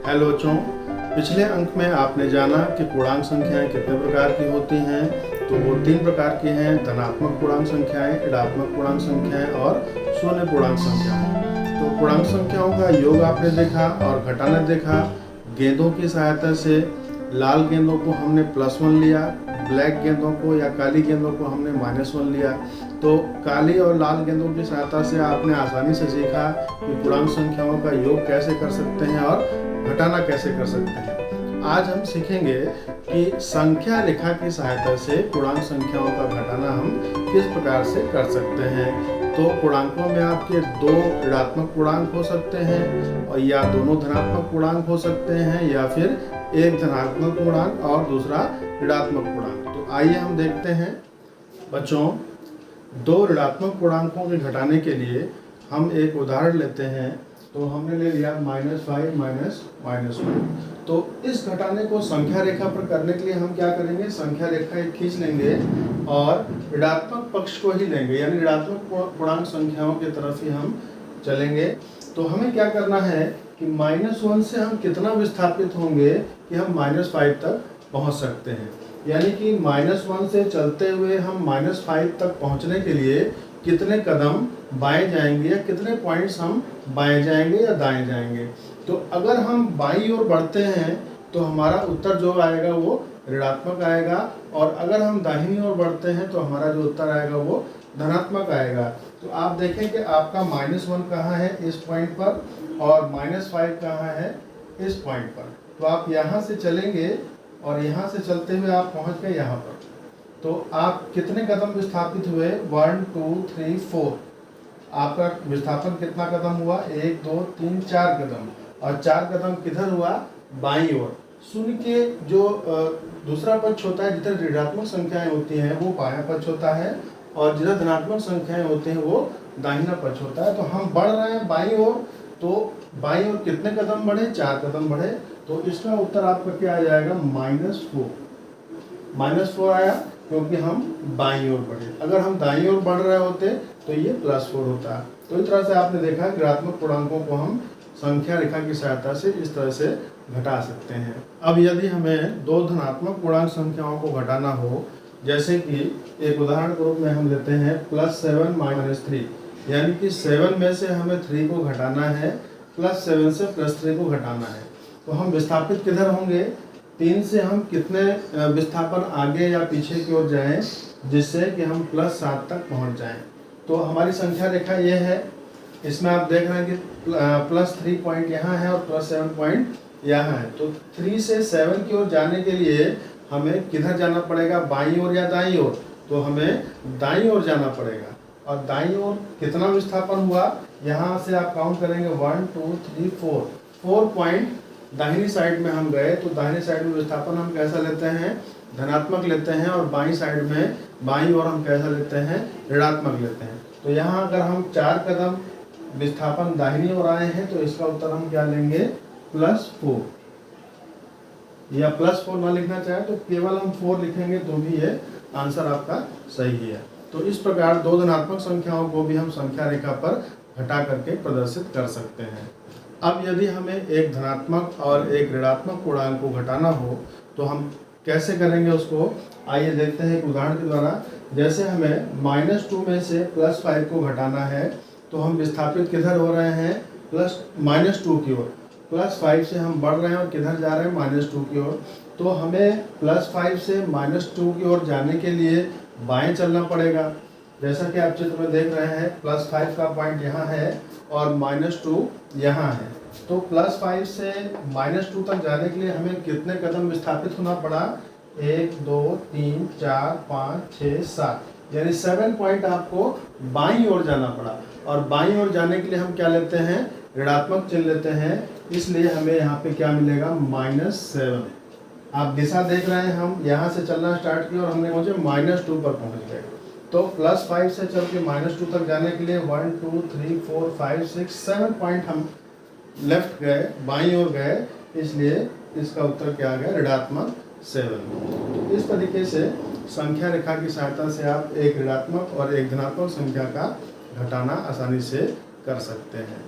Hello बच्चों, पिछले अंक में आपने जाना कि पूर्णांक संख्याएं कितने प्रकार की होती हैं। तो वो 3 प्रकार की हैं: धनात्मक पूर्णांक संख्याएं, ऋणात्मक पूर्णांक संख्याएं और शून्य पूर्णांक संख्याएं। तो पूर्णांक संख्याओं का योग आपने देखा और घटाना देखा। गेंदों की सहायता से लाल गेंदों को हमने +1 लिया, ब्लैक गेंदों को या काली गेंदों को हमने -1 लिया। तो काली और लाल गेंदों की सहायता से आपने आसानी से सीखा कि पूर्णांक संख्याओं का योग कैसे कर सकते हैं और घटाना कैसे कर सकते हैं। आज हम सीखेंगे कि संख्या रेखा की सहायता से पूर्णांक संख्याओं का घटाना हम किस प्रकार से कर सकते हैं। तो पूर्णांकों में आपके 2 ऋणात्मक पूर्णांक हो सकते हैं और या दोनों धनात्मक पूर्णांक हो सकते हैं या फिर एक धनात्मक पूर्णांक और दूसरा ऋणात्मक पूर्णांक। तो आइए हम देखते हैं बच्चों, 2 ऋणात्मक पूर्णांकों के घटाने के लिए हम एक उदाहरण लेते हैं। तो हमने ले लिया -5 -1। तो इस घटाने को संख्या रेखा पर करने के लिए हम क्या करेंगे, संख्या रेखा एक खींच लेंगे और ऋणात्मक पक्ष को ही लेंगे, यानी ऋणात्मक पूर्णांक संख्याओं की तरफ ही हम चलेंगे। तो हमें क्या करना है कि -1 से हम कितना विस्थापित होंगे कि हम -5 तक पहुंच सकते हैं। यानी कि -1 से चलते हुए हम -5 तक पहुंचने के लिए कितने कदम बाएं जाएंगे या कितने पॉइंट्स हम बाएं जाएंगे या दाएं जाएंगे। तो अगर हम बाईं ओर बढ़ते हैं तो हमारा उत्तर जो आएगा वो ऋणात्मक आएगा, और अगर हम दाहिनी ओर बढ़ते हैं तो हमारा जो उत्तर आएगा वो धनात्मक आएगा। तो आप देखें कि आपका -1 कहाँ है, इस पॉइंट पर, और -5 कहाँ है, इस पॉइंट पर। तो आप यहाँ से चलेंगे और यहाँ से चलते हुए आप पहुँच गए यहाँ पर। तो आप कितने कदम विस्थापित हुए, 1 2 3 4। आपका विस्थापन कितना कदम हुआ, 1 2 3 4 कदम, और 4 कदम किधर हुआ, बाईं ओर। शून्य के जो दूसरा पक्ष होता है, जिधर ऋणात्मक संख्याएं होती हैं वो बायां पक्ष होता है, और जिधर धनात्मक संख्याएं होती हैं वो दाहिना पक्ष होता है। तो हम बढ़ रहे हैं बाईं ओर, तो बाईं ओर कितने कदम बढ़े, 4 कदम बढ़े। तो इसका उत्तर आपका क्या आ जाएगा, -4 आया, क्योंकि हम बाईं ओर बढ़े। अगर हम दाईं ओर बढ़ रहे होते तो ये +4 होता। तो इस तरह से आपने देखा ऋणात्मक पूर्णांकों को हम संख्या रेखा की सहायता से इस तरह से घटा सकते हैं। अब यदि हमें 2 धनात्मक पूर्णांक संख्याओं को घटाना हो, जैसे कि एक उदाहरण के रूप में हम लेते हैं +7 -3, यानी कि 7 में से हमें 3 को घटाना है, +7 से +3 को घटाना है। तो हम विस्थापित किधर होंगे, 3 से हम कितने विस्थापन आगे या पीछे की ओर जाएं जिससे कि हम +7 तक पहुंच जाएं। तो हमारी संख्या रेखा ये है। इसमें आप देख रहे हैं कि +3 पॉइंट यहाँ है और +7 पॉइंट यहाँ है। तो 3 से 7 की ओर जाने के लिए हमें किधर जाना पड़ेगा, बाईं ओर या दाईं ओर। तो हमें दाईं ओर जाना पड़ेगा। और दाईं ओर कितना विस्थापन हुआ, यहाँ से आप काउंट करेंगे 1 2 3 4 पॉइंट दाहिनी साइड में हम गए। तो दाहिनी साइड में विस्थापन हम कैसा लेते हैं, धनात्मक लेते हैं, और बाईं साइड में बाईं ओर हम कैसा लेते हैं, ऋणात्मक लेते हैं। तो यहाँ अगर हम 4 कदम विस्थापन दाहिनी ओर आए हैं तो इसका उत्तर हम क्या लेंगे, +4। या +4 ना लिखना चाहे तो केवल हम 4 लिखेंगे तो भी ये आंसर आपका सही है। तो इस प्रकार 2 धनात्मक संख्याओं को भी हम संख्या रेखा पर घटा करके प्रदर्शित कर सकते हैं। अब यदि हमें एक धनात्मक और एक ऋणात्मक पूर्णांक को घटाना हो तो हम कैसे करेंगे उसको, आइए देखते हैं एक उदाहरण के द्वारा। जैसे हमें -2 में से +5 को घटाना है तो हम विस्थापित किधर हो रहे हैं, -2 की ओर। +5 से हम बढ़ रहे हैं और किधर जा रहे हैं, -2 की ओर। तो हमें +5 से -2 की ओर जाने के लिए बाएं चलना पड़ेगा। जैसा कि आप चित्र में देख रहे हैं, +5 का पॉइंट यहाँ है और -2 यहाँ है। तो +5 से -2 तक जाने के लिए हमें कितने कदम विस्थापित होना पड़ा, 1 2 3 4 5 6 7, यानी 7 पॉइंट आपको बाईं ओर जाना पड़ा। और बाईं ओर जाने के लिए हम क्या लेते हैं, ऋणात्मक चिन्ह लेते हैं, इसलिए हमें यहाँ पे क्या मिलेगा, -7। आप दिशा देख रहे हैं, हम यहाँ से चलना स्टार्ट किया और हमने पहुँचे -2 पर पहुँच गए। तो +5 से चल के -2 तक जाने के लिए 1 2 3 4 5 6 7 पॉइंट हम लेफ्ट गए, बाईं ओर गए, इसलिए इसका उत्तर क्या आ गया, ऋणात्मक 7। तो इस तरीके से संख्या रेखा की सहायता से आप एक ऋणात्मक और एक धनात्मक संख्या का घटाना आसानी से कर सकते हैं।